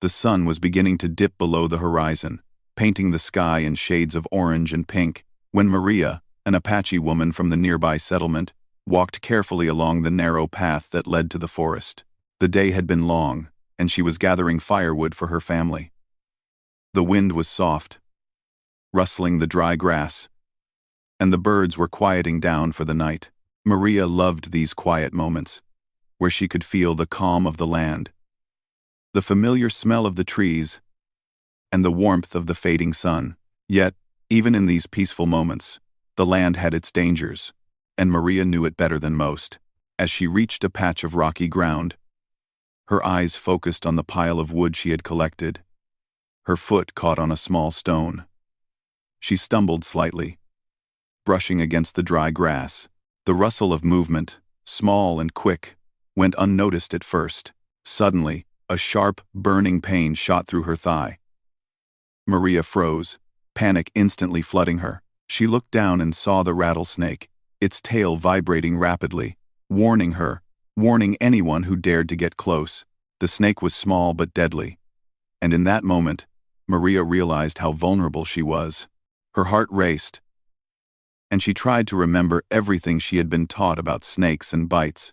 The sun was beginning to dip below the horizon, painting the sky in shades of orange and pink, when Maria, an Apache woman from the nearby settlement, walked carefully along the narrow path that led to the forest. The day had been long, and she was gathering firewood for her family. The wind was soft, rustling the dry grass, and the birds were quieting down for the night. Maria loved these quiet moments, where she could feel the calm of the land, the familiar smell of the trees, and the warmth of the fading sun. Yet, even in these peaceful moments, the land had its dangers, and Maria knew it better than most. As she reached a patch of rocky ground, her eyes focused on the pile of wood she had collected. Her foot caught on a small stone. She stumbled slightly, brushing against the dry grass. The rustle of movement, small and quick, went unnoticed at first. Suddenly, a sharp, burning pain shot through her thigh. Maria froze, panic instantly flooding her. She looked down and saw the rattlesnake, its tail vibrating rapidly, warning anyone who dared to get close. The snake was small but deadly, and in that moment, Maria realized how vulnerable she was. Her heart raced, and she tried to remember everything she had been taught about snakes and bites.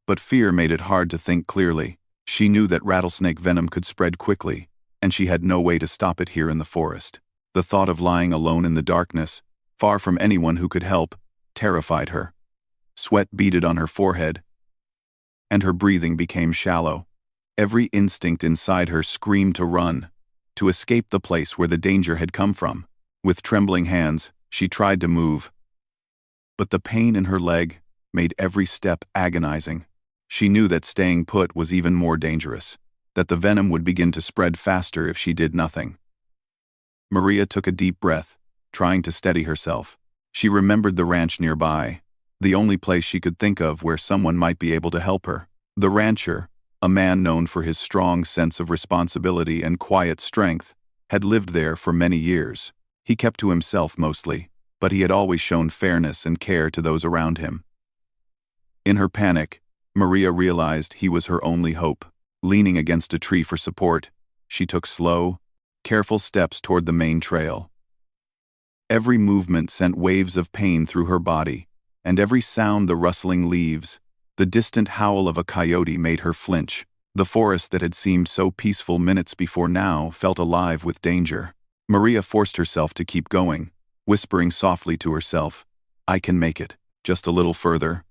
But fear made it hard to think clearly. She knew that rattlesnake venom could spread quickly, and she had no way to stop it here in the forest. The thought of lying alone in the darkness, far from anyone who could help, terrified her. Sweat beaded on her forehead, and her breathing became shallow. Every instinct inside her screamed to run, to escape the place where the danger had come from. With trembling hands, she tried to move, but the pain in her leg made every step agonizing. She knew that staying put was even more dangerous, that the venom would begin to spread faster if she did nothing. Maria took a deep breath, trying to steady herself. She remembered the ranch nearby, the only place she could think of where someone might be able to help her. The rancher, a man known for his strong sense of responsibility and quiet strength, had lived there for many years. He kept to himself mostly, but he had always shown fairness and care to those around him. In her panic, Maria realized he was her only hope. Leaning against a tree for support, she took slow, careful steps toward the main trail. Every movement sent waves of pain through her body, and every sound, the rustling leaves, the distant howl of a coyote, made her flinch. The forest that had seemed so peaceful minutes before now felt alive with danger. Maria forced herself to keep going, whispering softly to herself, "I can make it, just a little further."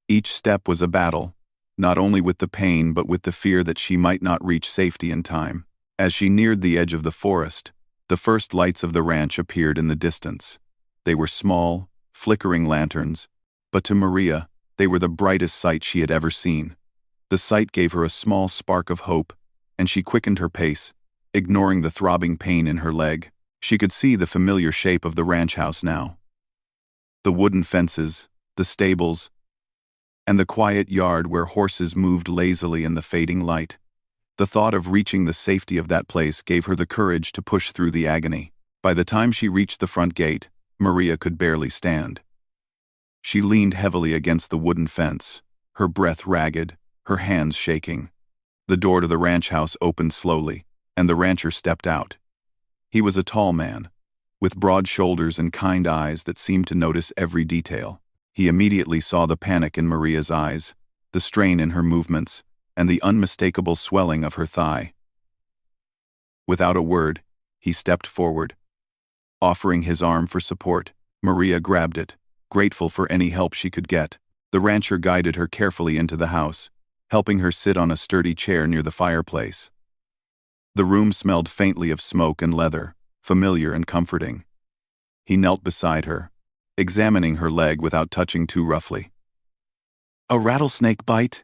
Each step was a battle, not only with the pain but with the fear that she might not reach safety in time. As she neared the edge of the forest, the first lights of the ranch appeared in the distance. They were small, flickering lanterns, but to Maria, they were the brightest sight she had ever seen. The sight gave her a small spark of hope, and she quickened her pace, ignoring the throbbing pain in her leg. She could see the familiar shape of the ranch house now. The wooden fences, the stables, and the quiet yard where horses moved lazily in the fading light. The thought of reaching the safety of that place gave her the courage to push through the agony. By the time she reached the front gate, Maria could barely stand. She leaned heavily against the wooden fence, her breath ragged, her hands shaking. The door to the ranch house opened slowly, and the rancher stepped out. He was a tall man, with broad shoulders and kind eyes that seemed to notice every detail. He immediately saw the panic in Maria's eyes, the strain in her movements, and the unmistakable swelling of her thigh. Without a word, he stepped forward. Offering his arm for support, Maria grabbed it, grateful for any help she could get. The rancher guided her carefully into the house, helping her sit on a sturdy chair near the fireplace. The room smelled faintly of smoke and leather, familiar and comforting. He knelt beside her, examining her leg without touching too roughly. "A rattlesnake bite?"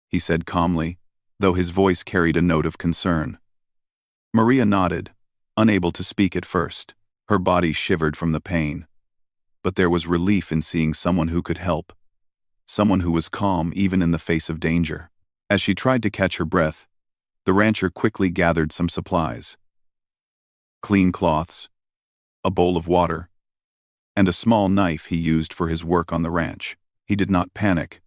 he said calmly, though his voice carried a note of concern. Maria nodded, unable to speak at first. Her body shivered from the pain. But there was relief in seeing someone who could help, someone who was calm even in the face of danger. As she tried to catch her breath, the rancher quickly gathered some supplies: clean cloths, a bowl of water, and a small knife he used for his work on the ranch. He did not panic,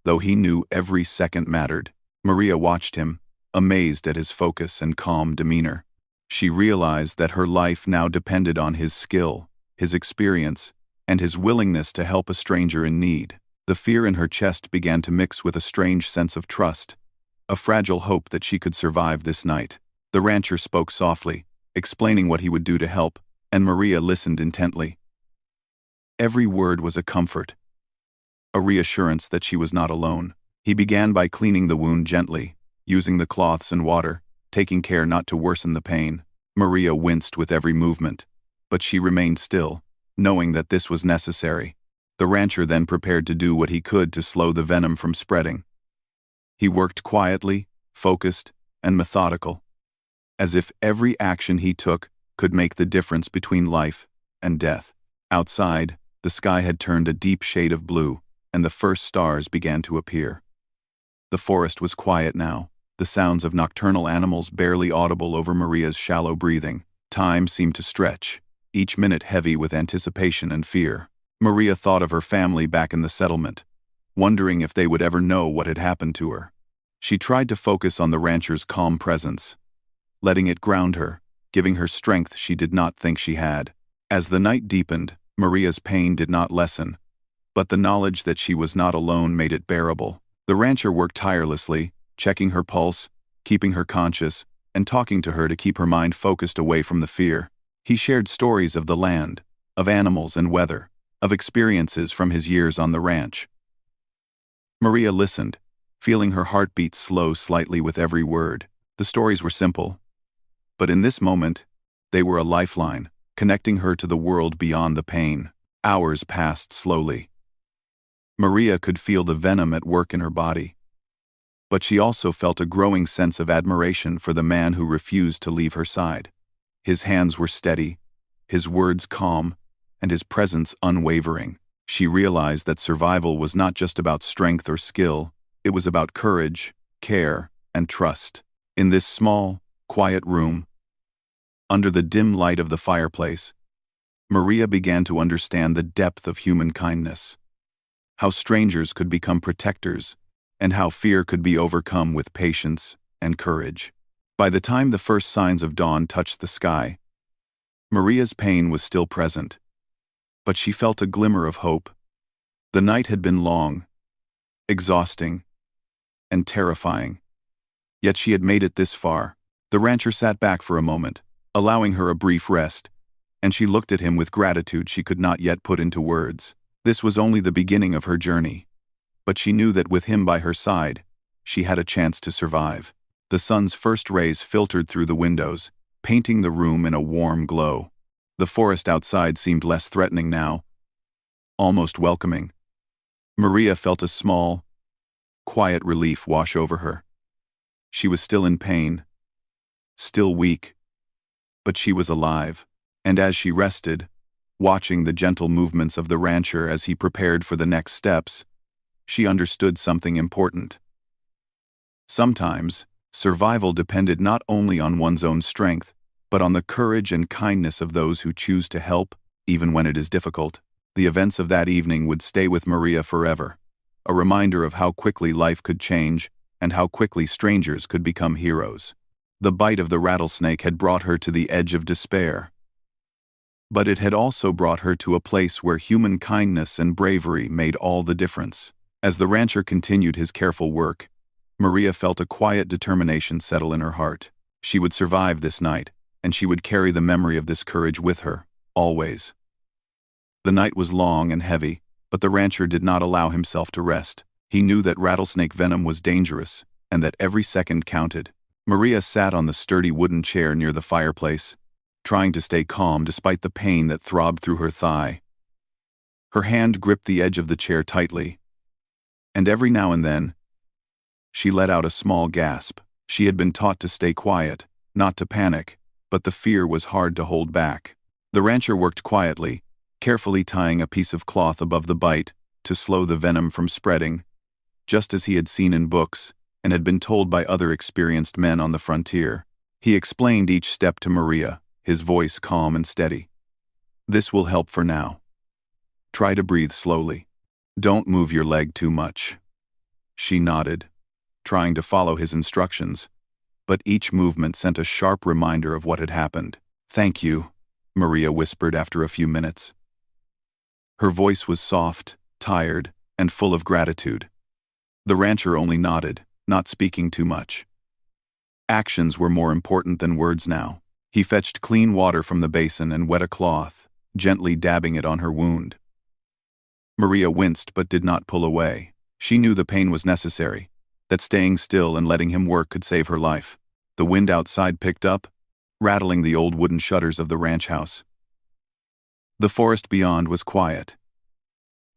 though he knew every second mattered. Maria watched him, amazed at his focus and calm demeanor. She realized that her life now depended on his skill, his experience, and his willingness to help a stranger in need. The fear in her chest began to mix with a strange sense of trust, a fragile hope that she could survive this night. The rancher spoke softly, explaining what he would do to help, and Maria listened intently. Every word was a comfort, a reassurance that she was not alone. He began by cleaning the wound gently, using the cloths and water, taking care not to worsen the pain. Maria winced with every movement, but she remained still, knowing that this was necessary. The rancher then prepared to do what he could to slow the venom from spreading. He worked quietly, focused, and methodical, as if every action he took could make the difference between life and death. Outside, the sky had turned a deep shade of blue, and the first stars began to appear. The forest was quiet now, the sounds of nocturnal animals barely audible over Maria's shallow breathing. Time seemed to stretch, each minute heavy with anticipation and fear. Maria thought of her family back in the settlement, wondering if they would ever know what had happened to her. She tried to focus on the rancher's calm presence, letting it ground her, giving her strength she did not think she had. As the night deepened, Maria's pain did not lessen, but the knowledge that she was not alone made it bearable. The rancher worked tirelessly, checking her pulse, keeping her conscious, and talking to her to keep her mind focused away from the fear. He shared stories of the land, of animals and weather, of experiences from his years on the ranch. Maria listened, feeling her heartbeat slow slightly with every word. The stories were simple, but in this moment, they were a lifeline, connecting her to the world beyond the pain. Hours passed slowly. Maria could feel the venom at work in her body, but she also felt a growing sense of admiration for the man who refused to leave her side. His hands were steady, his words calm, and his presence unwavering. She realized that survival was not just about strength or skill, it was about courage, care, and trust. In this small, quiet room, under the dim light of the fireplace, Maria began to understand the depth of human kindness, how strangers could become protectors, and how fear could be overcome with patience and courage. By the time the first signs of dawn touched the sky, Maria's pain was still present, but she felt a glimmer of hope. The night had been long, exhausting, and terrifying, yet she had made it this far. The rancher sat back for a moment, allowing her a brief rest, and she looked at him with gratitude she could not yet put into words. This was only the beginning of her journey, but she knew that with him by her side, she had a chance to survive. The sun's first rays filtered through the windows, painting the room in a warm glow. The forest outside seemed less threatening now, almost welcoming. Maria felt a small, quiet relief wash over her. She was still in pain, still weak, but she was alive, and as she rested, watching the gentle movements of the rancher as he prepared for the next steps, she understood something important. Sometimes, survival depended not only on one's own strength, but on the courage and kindness of those who choose to help, even when it is difficult. The events of that evening would stay with Maria forever, a reminder of how quickly life could change and how quickly strangers could become heroes. The bite of the rattlesnake had brought her to the edge of despair, but it had also brought her to a place where human kindness and bravery made all the difference. As the rancher continued his careful work, Maria felt a quiet determination settle in her heart. She would survive this night, and she would carry the memory of this courage with her, always. The night was long and heavy, but the rancher did not allow himself to rest. He knew that rattlesnake venom was dangerous, and that every second counted. Maria sat on the sturdy wooden chair near the fireplace, trying to stay calm despite the pain that throbbed through her thigh. Her hand gripped the edge of the chair tightly, and every now and then, she let out a small gasp. She had been taught to stay quiet, not to panic, but the fear was hard to hold back. The rancher worked quietly, carefully tying a piece of cloth above the bite to slow the venom from spreading, just as he had seen in books and had been told by other experienced men on the frontier. He explained each step to Maria, his voice calm and steady. "This will help for now. Try to breathe slowly. Don't move your leg too much." She nodded, trying to follow his instructions, but each movement sent a sharp reminder of what had happened. "Thank you," Maria whispered after a few minutes. Her voice was soft, tired, and full of gratitude. The rancher only nodded, not speaking too much. Actions were more important than words now. He fetched clean water from the basin and wet a cloth, gently dabbing it on her wound. Maria winced but did not pull away. She knew the pain was necessary, that staying still and letting him work could save her life. The wind outside picked up, rattling the old wooden shutters of the ranch house. The forest beyond was quiet,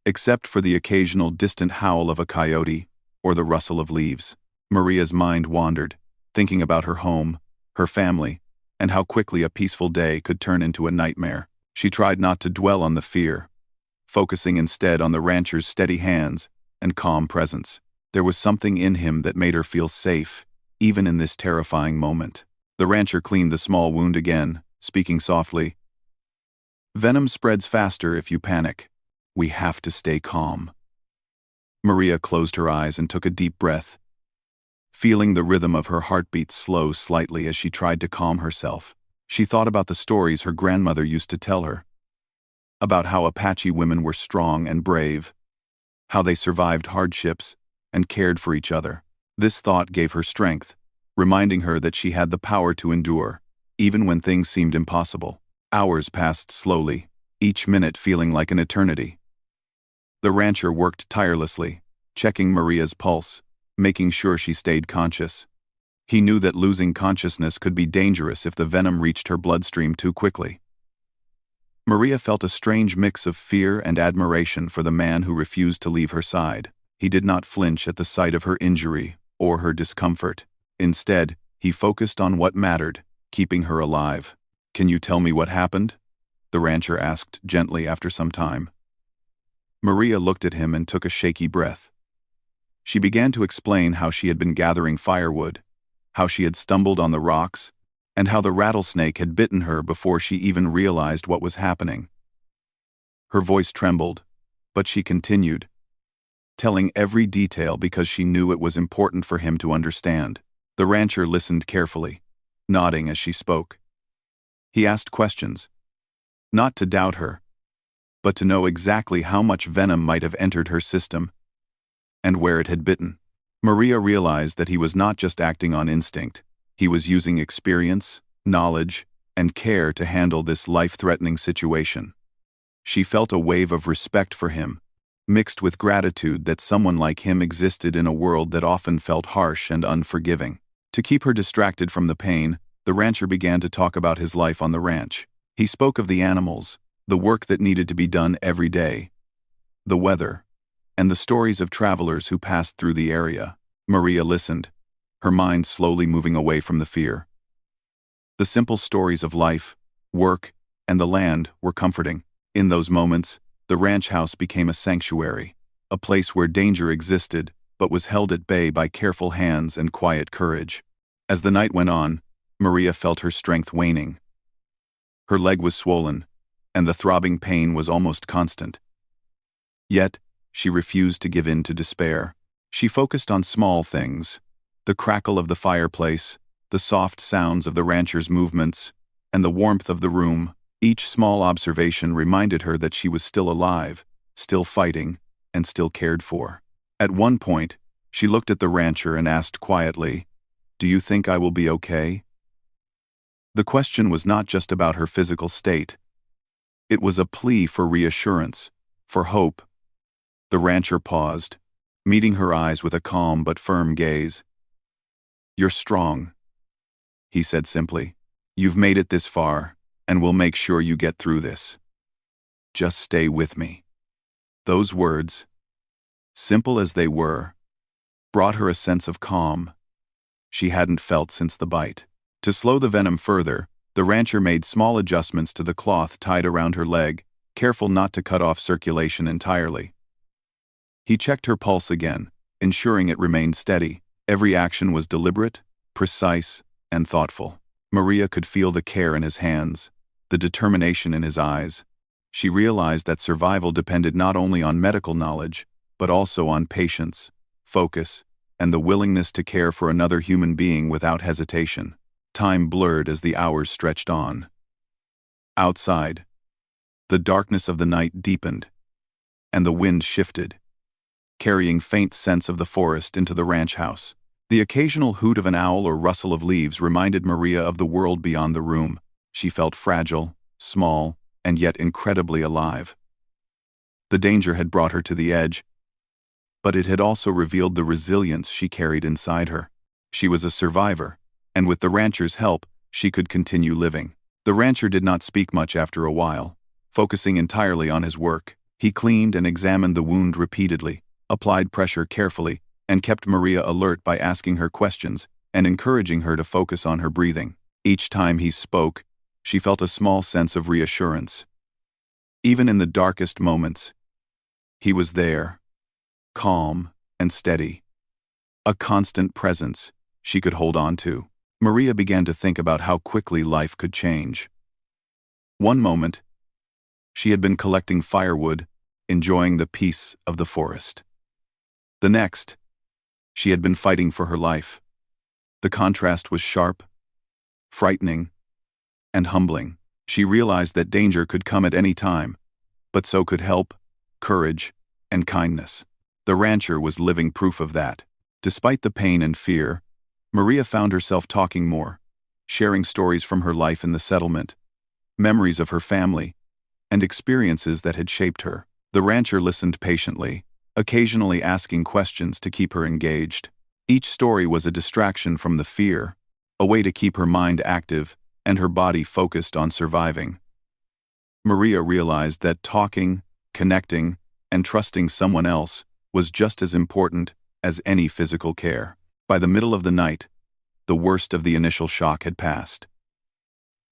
except for the occasional distant howl of a coyote or the rustle of leaves. Maria's mind wandered, thinking about her home, her family, and how quickly a peaceful day could turn into a nightmare. She tried not to dwell on the fear, focusing instead on the rancher's steady hands and calm presence. There was something in him that made her feel safe, even in this terrifying moment. The rancher cleaned the small wound again, speaking softly. "Venom spreads faster if you panic. We have to stay calm." Maria closed her eyes and took a deep breath, feeling the rhythm of her heartbeat slow slightly as she tried to calm herself. She thought about the stories her grandmother used to tell her, about how Apache women were strong and brave, how they survived hardships and cared for each other. This thought gave her strength, reminding her that she had the power to endure, even when things seemed impossible. Hours passed slowly, each minute feeling like an eternity. The rancher worked tirelessly, checking Maria's pulse, making sure she stayed conscious. He knew that losing consciousness could be dangerous if the venom reached her bloodstream too quickly. Maria felt a strange mix of fear and admiration for the man who refused to leave her side. He did not flinch at the sight of her injury or her discomfort. Instead, he focused on what mattered, keeping her alive. "Can you tell me what happened?" the rancher asked gently after some time. Maria looked at him and took a shaky breath. She began to explain how she had been gathering firewood, how she had stumbled on the rocks, and how the rattlesnake had bitten her before she even realized what was happening. Her voice trembled, but she continued, telling every detail because she knew it was important for him to understand. The rancher listened carefully, nodding as she spoke. He asked questions, not to doubt her, but to know exactly how much venom might have entered her system and where it had bitten. Maria realized that he was not just acting on instinct. He was using experience, knowledge, and care to handle this life-threatening situation. She felt a wave of respect for him, mixed with gratitude that someone like him existed in a world that often felt harsh and unforgiving. To keep her distracted from the pain, the rancher began to talk about his life on the ranch. He spoke of the animals, the work that needed to be done every day, the weather, and the stories of travelers who passed through the area. Maria listened, her mind slowly moving away from the fear. The simple stories of life, work, and the land were comforting. In those moments, the ranch house became a sanctuary, a place where danger existed but was held at bay by careful hands and quiet courage. As the night went on, Maria felt her strength waning. Her leg was swollen, and the throbbing pain was almost constant. Yet, she refused to give in to despair. She focused on small things, the crackle of the fireplace, the soft sounds of the rancher's movements, and the warmth of the room. Each small observation reminded her that she was still alive, still fighting, and still cared for. At one point, she looked at the rancher and asked quietly, "Do you think I will be okay?" The question was not just about her physical state. It was a plea for reassurance, for hope. The rancher paused, meeting her eyes with a calm but firm gaze. "You're strong," he said simply. "You've made it this far, and we'll make sure you get through this. Just stay with me." Those words, simple as they were, brought her a sense of calm she hadn't felt since the bite. To slow the venom further, the rancher made small adjustments to the cloth tied around her leg, careful not to cut off circulation entirely. He checked her pulse again, ensuring it remained steady. Every action was deliberate, precise, and thoughtful. Maria could feel the care in his hands, the determination in his eyes. She realized that survival depended not only on medical knowledge, but also on patience, focus, and the willingness to care for another human being without hesitation. Time blurred as the hours stretched on. Outside, the darkness of the night deepened, and the wind shifted, carrying faint scents of the forest into the ranch house. The occasional hoot of an owl or rustle of leaves reminded Maria of the world beyond the room. She felt fragile, small, and yet incredibly alive. The danger had brought her to the edge, but it had also revealed the resilience she carried inside her. She was a survivor, and with the rancher's help, she could continue living. The rancher did not speak much after a while, focusing entirely on his work. He cleaned and examined the wound repeatedly, applied pressure carefully, and kept Maria alert by asking her questions and encouraging her to focus on her breathing. Each time he spoke, she felt a small sense of reassurance. Even in the darkest moments, he was there, calm and steady. A constant presence she could hold on to. Maria began to think about how quickly life could change. One moment, she had been collecting firewood, enjoying the peace of the forest. The next, she had been fighting for her life. The contrast was sharp, frightening, and humbling. She realized that danger could come at any time, but so could help, courage, and kindness. The rancher was living proof of that. Despite the pain and fear, Maria found herself talking more, sharing stories from her life in the settlement, memories of her family, and experiences that had shaped her. The rancher listened patiently, occasionally asking questions to keep her engaged. Each story was a distraction from the fear, a way to keep her mind active and her body focused on surviving. Maria realized that talking, connecting, and trusting someone else was just as important as any physical care. By the middle of the night, the worst of the initial shock had passed.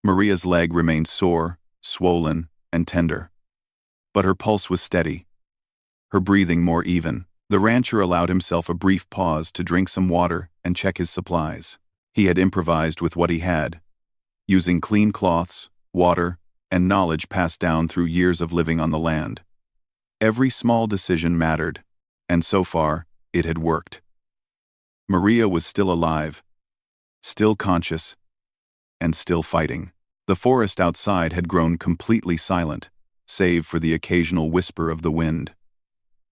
Maria's leg remained sore, swollen, and tender, but her pulse was steady, her breathing more even. The rancher allowed himself a brief pause to drink some water and check his supplies. He had improvised with what he had, using clean cloths, water, and knowledge passed down through years of living on the land. Every small decision mattered, and so far, it had worked. Maria was still alive, still conscious, and still fighting. The forest outside had grown completely silent, save for the occasional whisper of the wind.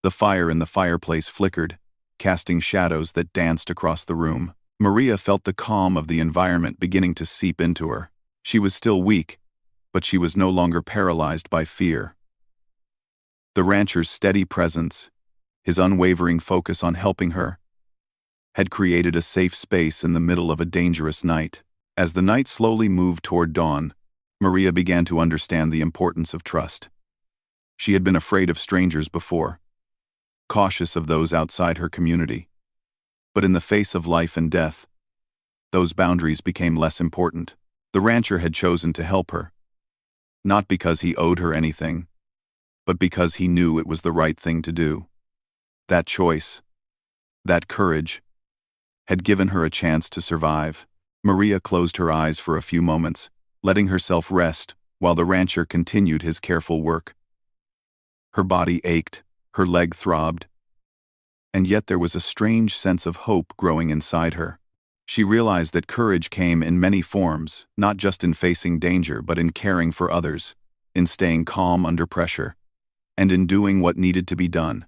The fire in the fireplace flickered, casting shadows that danced across the room. Maria felt the calm of the environment beginning to seep into her. She was still weak, but she was no longer paralyzed by fear. The rancher's steady presence, his unwavering focus on helping her, had created a safe space in the middle of a dangerous night. As the night slowly moved toward dawn, Maria began to understand the importance of trust. She had been afraid of strangers before, cautious of those outside her community. But in the face of life and death, those boundaries became less important. The rancher had chosen to help her, not because he owed her anything, but because he knew it was the right thing to do. That choice, that courage, had given her a chance to survive. Maria closed her eyes for a few moments, letting herself rest while the rancher continued his careful work. Her body ached, her leg throbbed, and yet there was a strange sense of hope growing inside her. She realized that courage came in many forms, not just in facing danger but in caring for others, in staying calm under pressure, and in doing what needed to be done.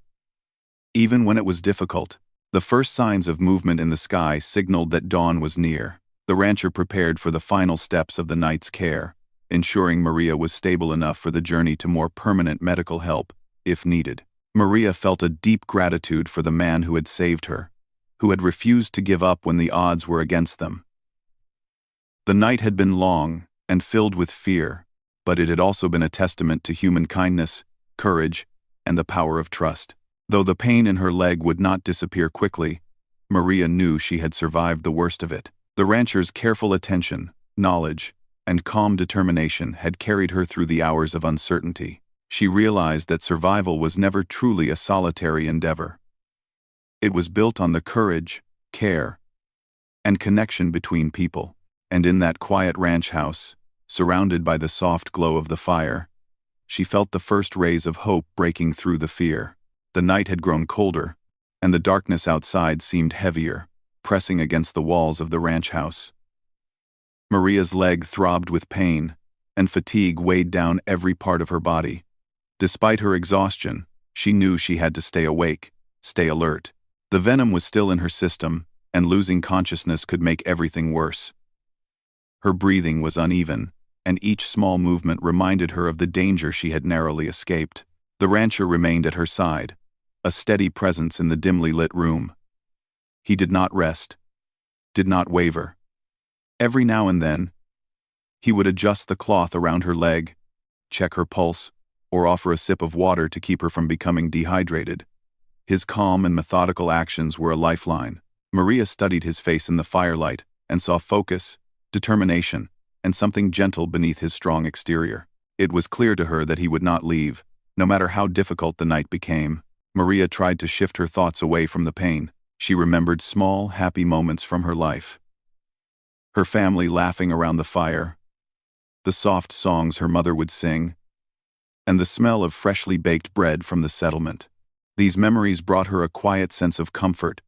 Even when it was difficult, the first signs of movement in the sky signaled that dawn was near. The rancher prepared for the final steps of the night's care, ensuring Maria was stable enough for the journey to more permanent medical help, if needed. Maria felt a deep gratitude for the man who had saved her, who had refused to give up when the odds were against them. The night had been long and filled with fear, but it had also been a testament to human kindness, courage, and the power of trust. Though the pain in her leg would not disappear quickly, Maria knew she had survived the worst of it. The rancher's careful attention, knowledge, and calm determination had carried her through the hours of uncertainty. She realized that survival was never truly a solitary endeavor. It was built on the courage, care, and connection between people. And in that quiet ranch house, surrounded by the soft glow of the fire, she felt the first rays of hope breaking through the fear. The night had grown colder, and the darkness outside seemed heavier, pressing against the walls of the ranch house. Maria's leg throbbed with pain, and fatigue weighed down every part of her body. Despite her exhaustion, she knew she had to stay awake, stay alert. The venom was still in her system, and losing consciousness could make everything worse. Her breathing was uneven, and each small movement reminded her of the danger she had narrowly escaped. The rancher remained at her side, a steady presence in the dimly lit room. He did not rest, did not waver. Every now and then, he would adjust the cloth around her leg, check her pulse, or offer a sip of water to keep her from becoming dehydrated. His calm and methodical actions were a lifeline. Maria studied his face in the firelight and saw focus, determination, and something gentle beneath his strong exterior. It was clear to her that he would not leave, no matter how difficult the night became. Maria tried to shift her thoughts away from the pain. She remembered small, happy moments from her life. Her family laughing around the fire, the soft songs her mother would sing, and the smell of freshly baked bread from the settlement. These memories brought her a quiet sense of comfort,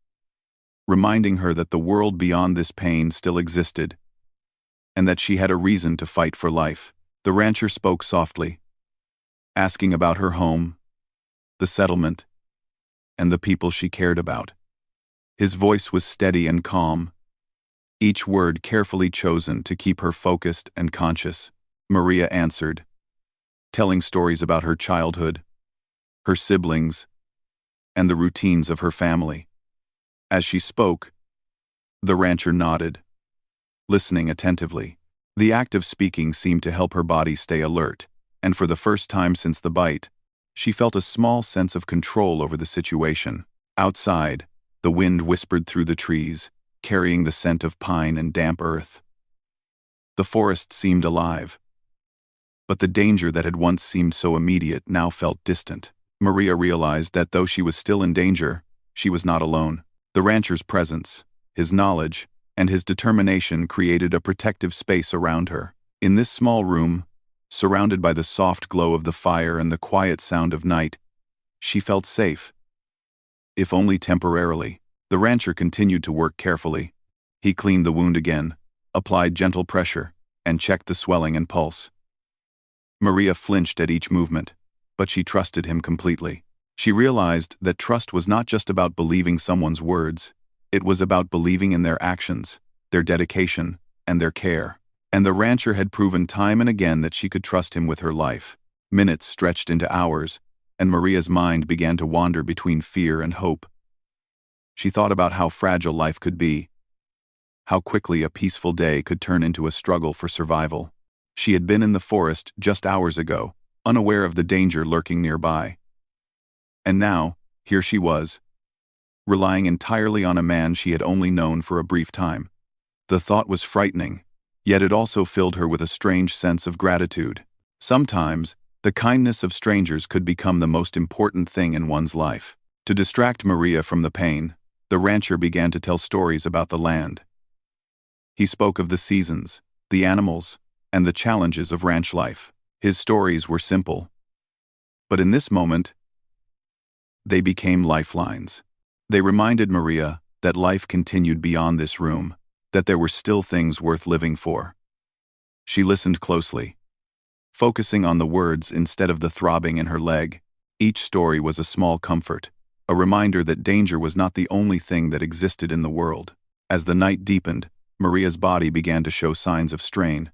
reminding her that the world beyond this pain still existed, and that she had a reason to fight for life. The rancher spoke softly, asking about her home, the settlement, and the people she cared about. His voice was steady and calm, each word carefully chosen to keep her focused and conscious. Maria answered, telling stories about her childhood, her siblings, and the routines of her family. As she spoke, the rancher nodded, listening attentively. The act of speaking seemed to help her body stay alert, and for the first time since the bite, she felt a small sense of control over the situation. Outside, the wind whispered through the trees, carrying the scent of pine and damp earth. The forest seemed alive, but the danger that had once seemed so immediate now felt distant. Maria realized that though she was still in danger, she was not alone. The rancher's presence, his knowledge, and his determination created a protective space around her. In this small room, surrounded by the soft glow of the fire and the quiet sound of night, she felt safe, if only temporarily. The rancher continued to work carefully. He cleaned the wound again, applied gentle pressure, and checked the swelling and pulse. Maria flinched at each movement, but she trusted him completely. She realized that trust was not just about believing someone's words, it was about believing in their actions, their dedication, and their care. And the rancher had proven time and again that she could trust him with her life. Minutes stretched into hours, and Maria's mind began to wander between fear and hope. She thought about how fragile life could be, how quickly a peaceful day could turn into a struggle for survival. She had been in the forest just hours ago, unaware of the danger lurking nearby. And now, here she was, relying entirely on a man she had only known for a brief time. The thought was frightening, yet it also filled her with a strange sense of gratitude. Sometimes, the kindness of strangers could become the most important thing in one's life. To distract Maria from the pain, the rancher began to tell stories about the land. He spoke of the seasons, the animals, and the challenges of ranch life. His stories were simple, but in this moment, they became lifelines. They reminded Maria that life continued beyond this room, that there were still things worth living for. She listened closely, focusing on the words instead of the throbbing in her leg. Each story was a small comfort, a reminder that danger was not the only thing that existed in the world. As the night deepened, Maria's body began to show signs of strain.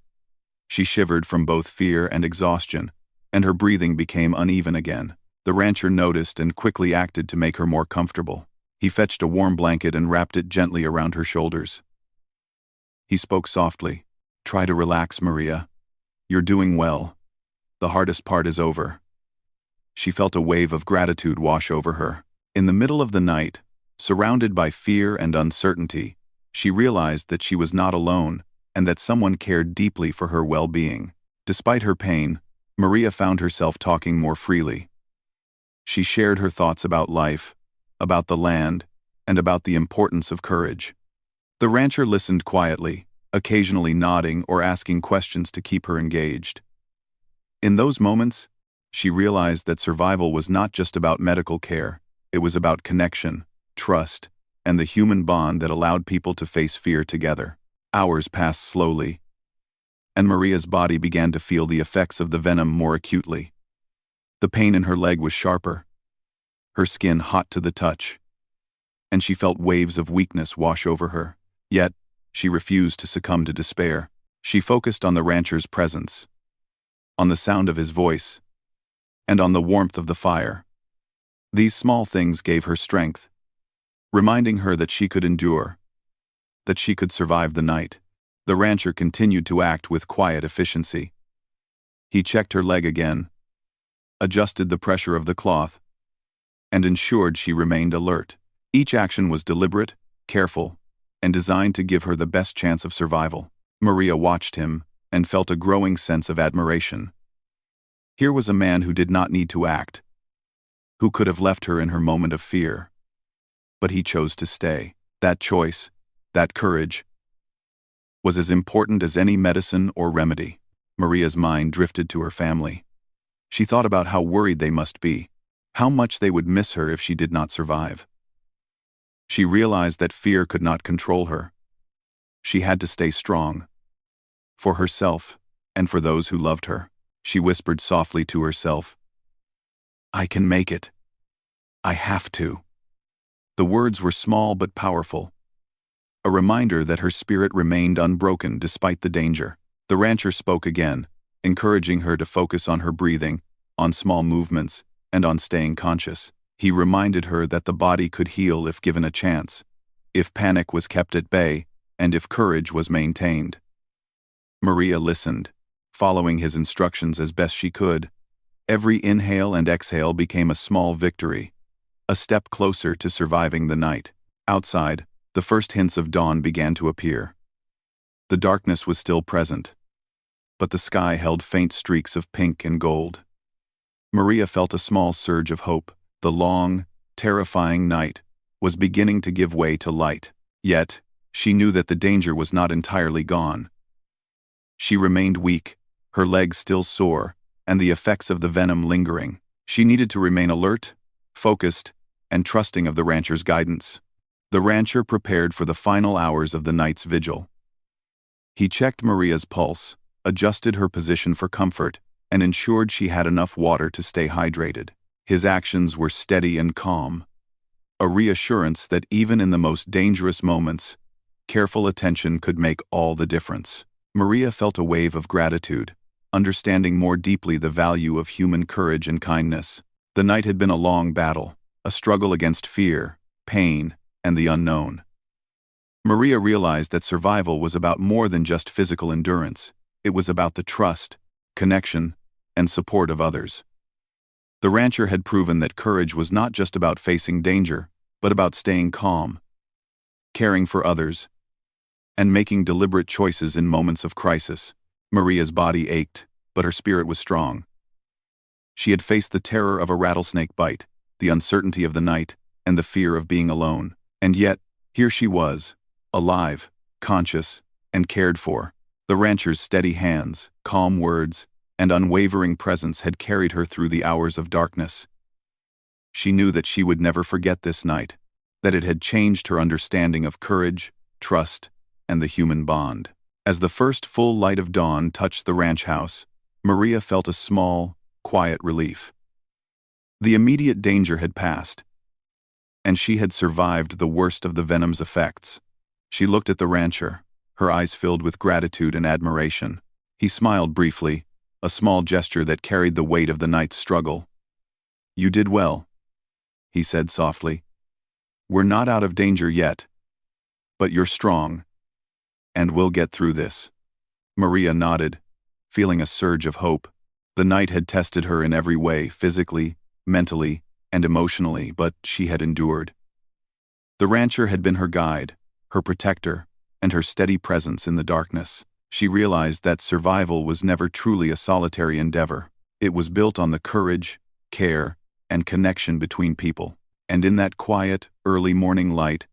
She shivered from both fear and exhaustion, and her breathing became uneven again. The rancher noticed and quickly acted to make her more comfortable. He fetched a warm blanket and wrapped it gently around her shoulders. He spoke softly. "Try to relax, Maria. You're doing well. The hardest part is over." She felt a wave of gratitude wash over her. In the middle of the night, surrounded by fear and uncertainty, she realized that she was not alone and that someone cared deeply for her well-being. Despite her pain, Maria found herself talking more freely. She shared her thoughts about life, about the land, and about the importance of courage. The rancher listened quietly, occasionally nodding or asking questions to keep her engaged. In those moments, she realized that survival was not just about medical care, it was about connection, trust, and the human bond that allowed people to face fear together. Hours passed slowly, and Maria's body began to feel the effects of the venom more acutely. The pain in her leg was sharper, her skin hot to the touch, and she felt waves of weakness wash over her. Yet, she refused to succumb to despair. She focused on the rancher's presence, on the sound of his voice, and on the warmth of the fire. These small things gave her strength, reminding her that she could endure, that she could survive the night. The rancher continued to act with quiet efficiency. He checked her leg again, adjusted the pressure of the cloth, and ensured she remained alert. Each action was deliberate, careful, and designed to give her the best chance of survival. Maria watched him and felt a growing sense of admiration. Here was a man who did not need to act, who could have left her in her moment of fear. But he chose to stay. That choice, that courage, was as important as any medicine or remedy. Maria's mind drifted to her family. She thought about how worried they must be, how much they would miss her if she did not survive. She realized that fear could not control her. She had to stay strong, for herself and for those who loved her. She whispered softly to herself, "I can make it. I have to." The words were small but powerful, a reminder that her spirit remained unbroken despite the danger. The rancher spoke again, encouraging her to focus on her breathing, on small movements, and on staying conscious. He reminded her that the body could heal if given a chance, if panic was kept at bay, and if courage was maintained. Maria listened, following his instructions as best she could. Every inhale and exhale became a small victory, a step closer to surviving the night. Outside, the first hints of dawn began to appear. The darkness was still present, but the sky held faint streaks of pink and gold. Maria felt a small surge of hope. The long, terrifying night was beginning to give way to light. Yet, she knew that the danger was not entirely gone. She remained weak, her legs still sore, and the effects of the venom lingering. She needed to remain alert, focused, and trusting of the rancher's guidance. The rancher prepared for the final hours of the night's vigil. He checked Maria's pulse, adjusted her position for comfort, and ensured she had enough water to stay hydrated. His actions were steady and calm, a reassurance that even in the most dangerous moments, careful attention could make all the difference. Maria felt a wave of gratitude, understanding more deeply the value of human courage and kindness. The night had been a long battle, a struggle against fear, pain, and the unknown. Maria realized that survival was about more than just physical endurance. It was about the trust, connection, and support of others. The rancher had proven that courage was not just about facing danger, but about staying calm, caring for others, and making deliberate choices in moments of crisis. Maria's body ached, but her spirit was strong. She had faced the terror of a rattlesnake bite, the uncertainty of the night, and the fear of being alone. And yet, here she was, alive, conscious, and cared for. The rancher's steady hands, calm words, and unwavering presence had carried her through the hours of darkness. She knew that she would never forget this night, that it had changed her understanding of courage, trust, and the human bond. As the first full light of dawn touched the ranch house, Maria felt a small, quiet relief. The immediate danger had passed, and she had survived the worst of the venom's effects. She looked at the rancher, her eyes filled with gratitude and admiration. He smiled briefly, a small gesture that carried the weight of the night's struggle. "You did well," he said softly. "We're not out of danger yet, but you're strong, and we'll get through this." Maria nodded, feeling a surge of hope. The night had tested her in every way, physically, mentally, and emotionally, but she had endured. The rancher had been her guide, her protector, and her steady presence in the darkness. She realized that survival was never truly a solitary endeavor. It was built on the courage, care, and connection between people. And in that quiet, early morning light,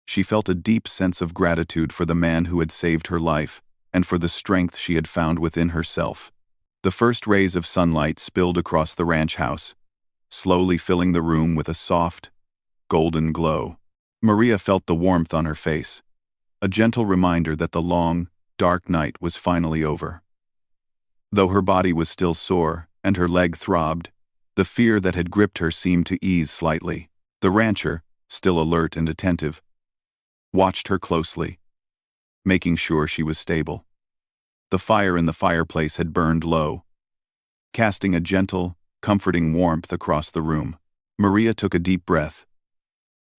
she felt a deep sense of gratitude for the man who had saved her life, and for the strength she had found within herself. The first rays of sunlight spilled across the ranch house, slowly filling the room with a soft, golden glow. Maria felt the warmth on her face, a gentle reminder that the long, dark night was finally over. Though her body was still sore and her leg throbbed, the fear that had gripped her seemed to ease slightly. The rancher, still alert and attentive, watched her closely, making sure she was stable. The fire in the fireplace had burned low, casting a gentle, comforting warmth across the room. Maria took a deep breath,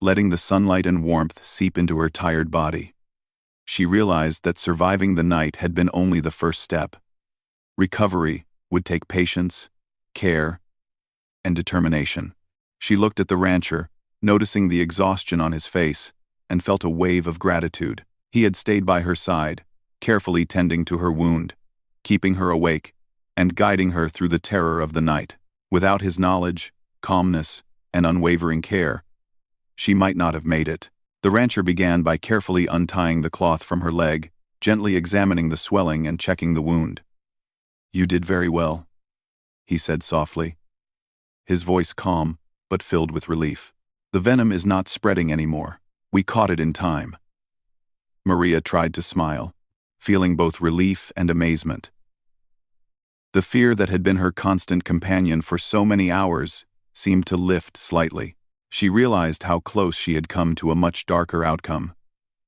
letting the sunlight and warmth seep into her tired body. She realized that surviving the night had been only the first step. Recovery would take patience, care, and determination. She looked at the rancher, noticing the exhaustion on his face, and felt a wave of gratitude. He had stayed by her side, carefully tending to her wound, keeping her awake, and guiding her through the terror of the night. Without his knowledge, calmness, and unwavering care, she might not have made it. The rancher began by carefully untying the cloth from her leg, gently examining the swelling and checking the wound. "You did very well," he said softly, his voice calm but filled with relief. "The venom is not spreading anymore. We caught it in time." Maria tried to smile, feeling both relief and amazement. The fear that had been her constant companion for so many hours seemed to lift slightly. She realized how close she had come to a much darker outcome,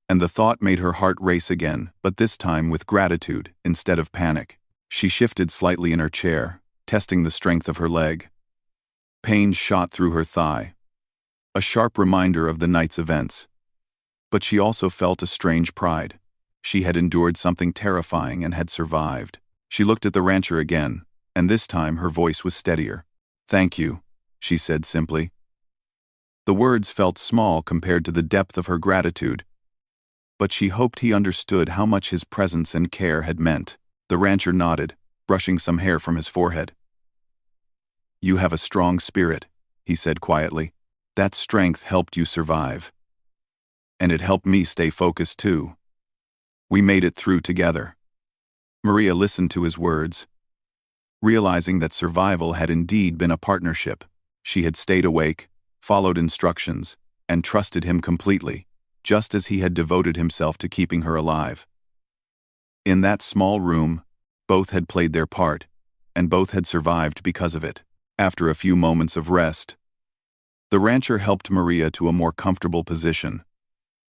and the thought made her heart race again, but this time with gratitude instead of panic. She shifted slightly in her chair, testing the strength of her leg. Pain shot through her thigh, a sharp reminder of the night's events. But she also felt a strange pride. She had endured something terrifying and had survived. She looked at the rancher again, and this time her voice was steadier. "Thank you," she said simply. The words felt small compared to the depth of her gratitude, but she hoped he understood how much his presence and care had meant. The rancher nodded, brushing some hair from his forehead. "You have a strong spirit," he said quietly. "That strength helped you survive. And it helped me stay focused too. We made it through together." Maria listened to his words, realizing that survival had indeed been a partnership. She had stayed awake, followed instructions, and trusted him completely, just as he had devoted himself to keeping her alive. In that small room, both had played their part, and both had survived because of it. After a few moments of rest, the rancher helped Maria to a more comfortable position.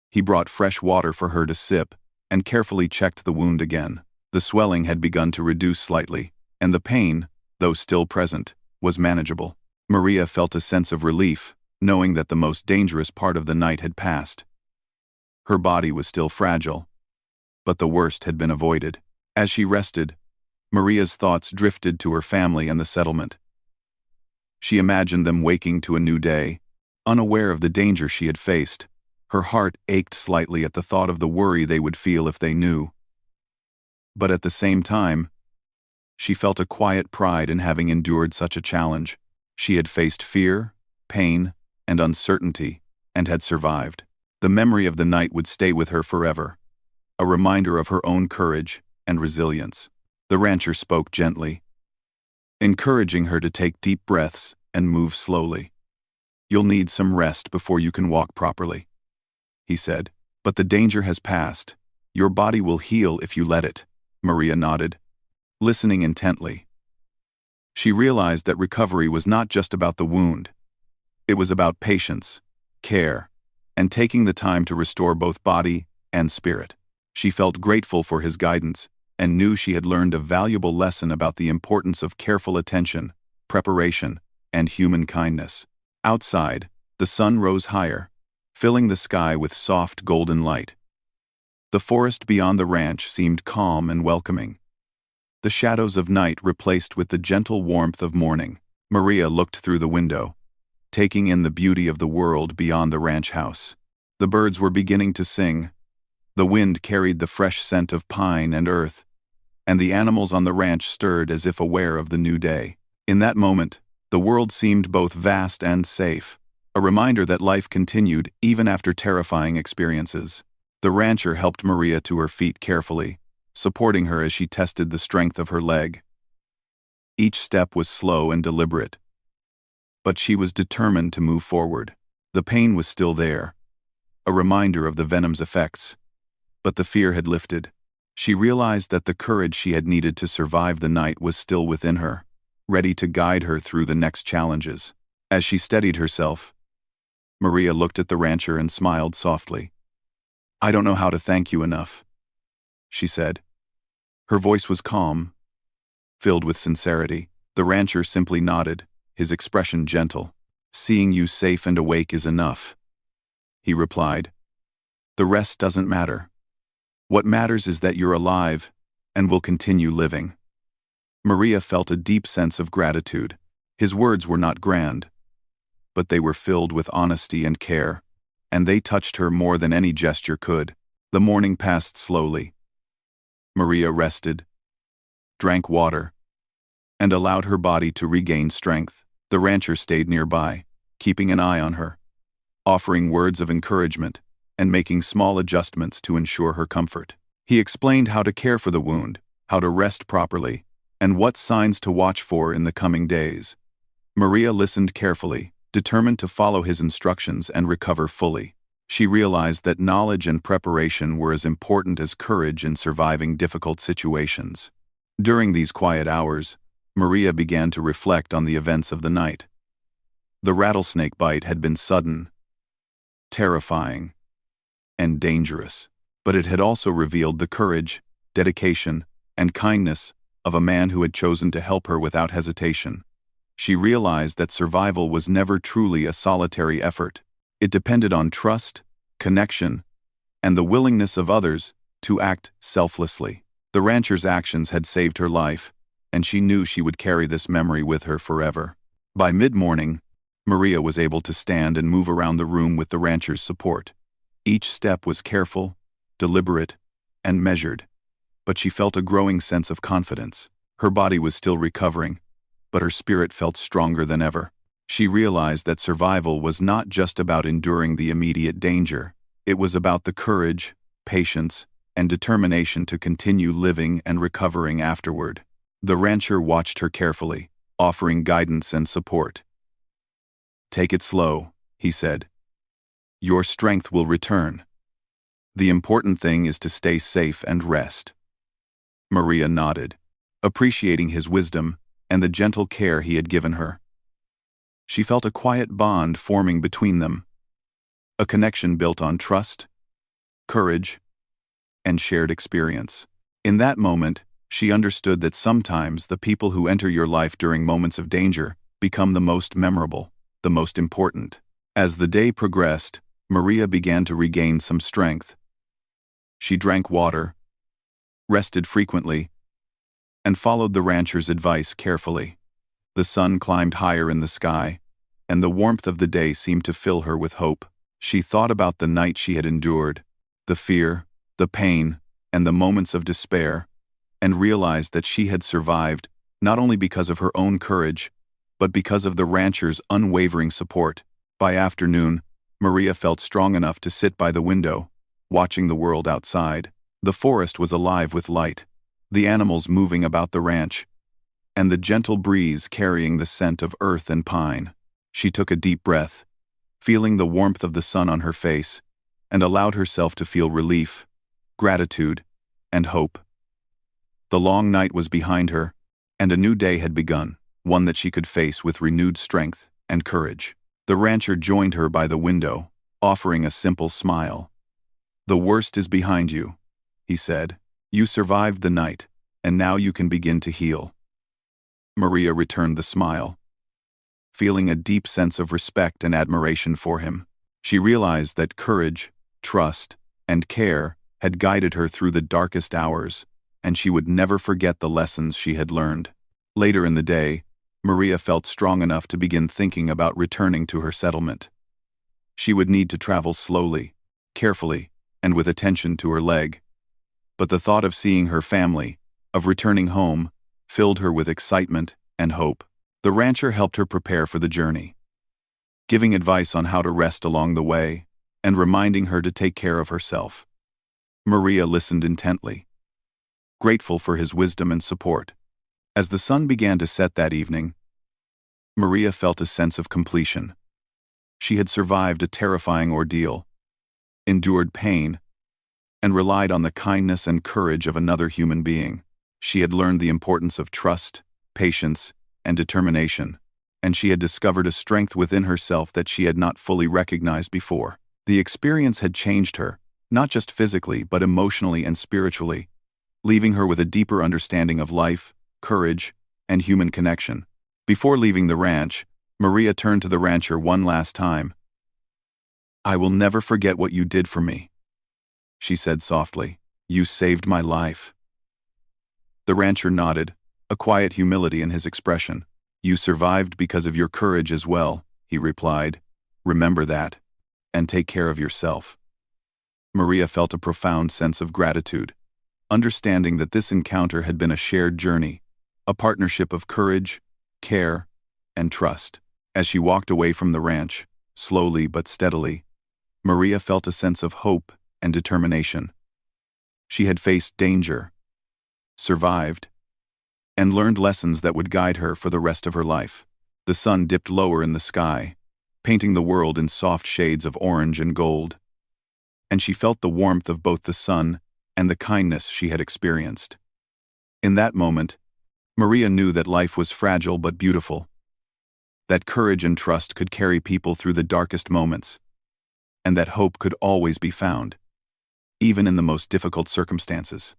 He brought fresh water for her to sip, and carefully checked the wound again. The swelling had begun to reduce slightly, and the pain, though still present, was manageable. Maria felt a sense of relief, knowing that the most dangerous part of the night had passed. Her body was still fragile, but the worst had been avoided. As she rested, Maria's thoughts drifted to her family and the settlement. She imagined them waking to a new day, unaware of the danger she had faced. Her heart ached slightly at the thought of the worry they would feel if they knew. But at the same time, she felt a quiet pride in having endured such a challenge. She had faced fear, pain, and uncertainty, and had survived. The memory of the night would stay with her forever, a reminder of her own courage and resilience. The rancher spoke gently, encouraging her to take deep breaths and move slowly. "You'll need some rest before you can walk properly," he said. "But the danger has passed. Your body will heal if you let it." Maria nodded, listening intently. She realized that recovery was not just about the wound. It was about patience, care, and taking the time to restore both body and spirit. She felt grateful for his guidance and knew she had learned a valuable lesson about the importance of careful attention, preparation, and human kindness. Outside, the sun rose higher, filling the sky with soft golden light. The forest beyond the ranch seemed calm and welcoming, the shadows of night replaced with the gentle warmth of morning. Maria looked through the window, taking in the beauty of the world beyond the ranch house. The birds were beginning to sing, the wind carried the fresh scent of pine and earth, and the animals on the ranch stirred as if aware of the new day. In that moment, the world seemed both vast and safe, a reminder that life continued even after terrifying experiences. The rancher helped Maria to her feet carefully, supporting her as she tested the strength of her leg. Each step was slow and deliberate, but she was determined to move forward. The pain was still there, a reminder of the venom's effects, but the fear had lifted. She realized that the courage she had needed to survive the night was still within her, ready to guide her through the next challenges. As she steadied herself, Maria looked at the rancher and smiled softly. "I don't know how to thank you enough," she said. Her voice was calm, filled with sincerity. The rancher simply nodded, his expression gentle. "Seeing you safe and awake is enough," he replied. "The rest doesn't matter. What matters is that you're alive and will continue living." Maria felt a deep sense of gratitude. His words were not grand, but they were filled with honesty and care, and they touched her more than any gesture could. The morning passed slowly. Maria rested, drank water, and allowed her body to regain strength. The rancher stayed nearby, keeping an eye on her, offering words of encouragement and making small adjustments to ensure her comfort. He explained how to care for the wound, how to rest properly, and what signs to watch for in the coming days. Maria listened carefully, determined to follow his instructions and recover fully. She realized that knowledge and preparation were as important as courage in surviving difficult situations. During these quiet hours, Maria began to reflect on the events of the night. The rattlesnake bite had been sudden, terrifying, and dangerous, but it had also revealed the courage, dedication, and kindness of a man who had chosen to help her without hesitation. She realized that survival was never truly a solitary effort. It depended on trust, connection, and the willingness of others to act selflessly. The rancher's actions had saved her life, and she knew she would carry this memory with her forever. By mid-morning, Maria was able to stand and move around the room with the rancher's support. Each step was careful, deliberate, and measured, but she felt a growing sense of confidence. Her body was still recovering, but her spirit felt stronger than ever. She realized that survival was not just about enduring the immediate danger. It was about the courage, patience, and determination to continue living and recovering afterward. The rancher watched her carefully, offering guidance and support. "Take it slow," he said. "Your strength will return. The important thing is to stay safe and rest." Maria nodded, appreciating his wisdom and the gentle care he had given her. She felt a quiet bond forming between them, a connection built on trust, courage, and shared experience. In that moment, she understood that sometimes the people who enter your life during moments of danger become the most memorable, the most important. As the day progressed, Maria began to regain some strength. She drank water, rested frequently, and followed the rancher's advice carefully. The sun climbed higher in the sky, and the warmth of the day seemed to fill her with hope. She thought about the night she had endured, the fear, the pain, and the moments of despair, and realized that she had survived not only because of her own courage, but because of the rancher's unwavering support. By afternoon, Maria felt strong enough to sit by the window, watching the world outside. The forest was alive with light, the animals moving about the ranch, and the gentle breeze carrying the scent of earth and pine. She took a deep breath, feeling the warmth of the sun on her face, and allowed herself to feel relief, gratitude, and hope. The long night was behind her, and a new day had begun, one that she could face with renewed strength and courage. The rancher joined her by the window, offering a simple smile. "The worst is behind you," he said. "You survived the night, and now you can begin to heal." Maria returned the smile, feeling a deep sense of respect and admiration for him. She realized that courage, trust, and care had guided her through the darkest hours, and she would never forget the lessons she had learned. Later in the day, Maria felt strong enough to begin thinking about returning to her settlement. She would need to travel slowly, carefully, and with attention to her leg. But the thought of seeing her family, of returning home, filled her with excitement and hope. The rancher helped her prepare for the journey, giving advice on how to rest along the way, and reminding her to take care of herself. Maria listened intently, grateful for his wisdom and support. As the sun began to set that evening, Maria felt a sense of completion. She had survived a terrifying ordeal, endured pain, and relied on the kindness and courage of another human being. She had learned the importance of trust, patience, and determination, and she had discovered a strength within herself that she had not fully recognized before. The experience had changed her, not just physically but emotionally and spiritually, leaving her with a deeper understanding of life, courage, and human connection. Before leaving the ranch, Maria turned to the rancher one last time. "I will never forget what you did for me," she said softly. "You saved my life." The rancher nodded, a quiet humility in his expression. "You survived because of your courage as well," he replied. "Remember that, and take care of yourself." Maria felt a profound sense of gratitude, understanding that this encounter had been a shared journey, a partnership of courage, care, and trust. As she walked away from the ranch, slowly but steadily, Maria felt a sense of hope and determination. She had faced danger, survived, and learned lessons that would guide her for the rest of her life. The sun dipped lower in the sky, painting the world in soft shades of orange and gold, and she felt the warmth of both the sun and the kindness she had experienced. In that moment, Maria knew that life was fragile but beautiful, that courage and trust could carry people through the darkest moments, and that hope could always be found, even in the most difficult circumstances.